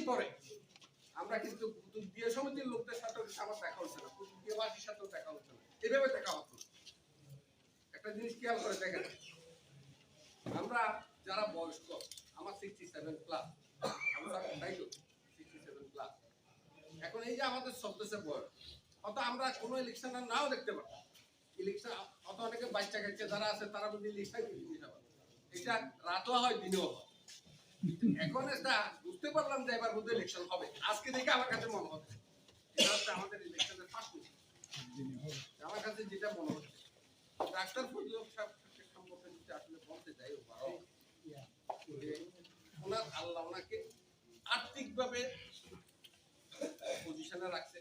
পরে আমরা কিন্তু কুতুবদিয়া সমিতির লোকদের সাথে আমার দেখা হচ্ছে না, কুতুবদিয়াবাসীর সাথেও দেখা হচ্ছে না, এভাবে দেখা হতো। একটা জিনিস খেয়াল করে দেখেন, আমরা যারা বয়স্ক, আমার 67 প্লাস, আমরা তাই তো 67 প্লাস, এখন এই যে আমাদের চলতেছে বয়স, অত আমরা কোনো ইলেকশন নাও দেখতে পারতাম, ইলেকশন অত অনেকে বাচ্চা কাচ্চা যারা আছে তারা যদি ইলেকশন এটা রাতও হয় দিনেও হয়। এখন এটা বুঝতে পারলাম যে এবার বোধহয় ইলেকশন হবে, আজকে দেখে আমার কাছে মনে হচ্ছে এটা হচ্ছে আমাদের ইলেকশনের ফার্স্ট মিটিং। আমার কাছে যেটা মনে হচ্ছে ডাক্তার ফজলুল সাহেব সম্পর্কে যদি আসলে বলতে চাই, ওনার আল্লাহ ওনাকে আর্থিকভাবে পজিশনে রাখছে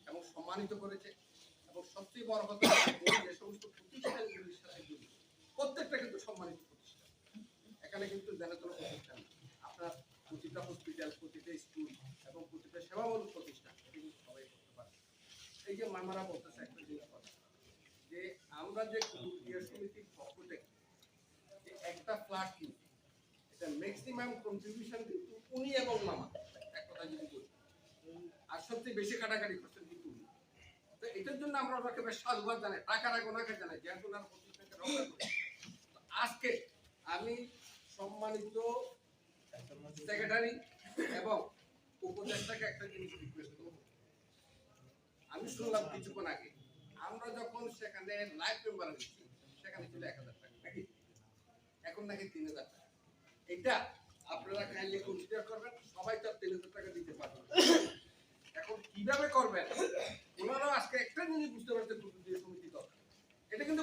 এবং সম্মানিত করেছে, এবং সবচেয়ে বড় কথা যে সমস্ত প্রতিষ্ঠানগুলির সাথে জড়িত প্রত্যেকটা কিন্তু সম্মানিত প্রতিষ্ঠান। এখানে কিন্তু যেন কোনো প্রতিষ্ঠান না, আপনার প্রতিটা হসপিটাল, প্রতিটা স্কুল এবং প্রতিটা সেবামূলক প্রতিষ্ঠান কিন্তু সবাই করতে পারে। এই যে মামারা বলতেছে একটা জিনিস কথা, যে আমরা যে কুতুবদিয়া সমিতির পক্ষ থেকে যে একটা ফ্ল্যাট কিনছি, এটা ম্যাক্সিমাম কন্ট্রিবিউশন কিন্তু উনি এবং মামা, এক কথা যদি বলি, আর সবচেয়ে বেশি কাটাকাটি করছেন কিন্তু উনি। তো এটার জন্য আমরা ওনাকে বেশ সাধুবাদ জানাই, টাকার আগে ওনাকে জানাই, যেহেতু ওনার প্রতিষ্ঠানকে রক্ষা করে। আজকে আমি সম্মানিত সেক্রেটারি এবং উপদেষ্টাকে একটা জিনিস রিকোয়েস্ট করব। আমি শুনলাম কিছুক্ষণ আগে আমরা যখন সেখানে লাইভ মেম্বার দিচ্ছি সেখানে ছিল 1000 টাকা, নাকি এখন নাকি 3000 টাকা। এটা আপনারা কাইন্ডলি কনসিডার করবেন, সবাই তো 3000 টাকা দিতে পারবেন। এখন কিভাবে করবেন ওনারা আজকে একটা জিনিস বুঝতে পারছে কুতুবদিয়া সমিতি দরকার, এটা কিন্তু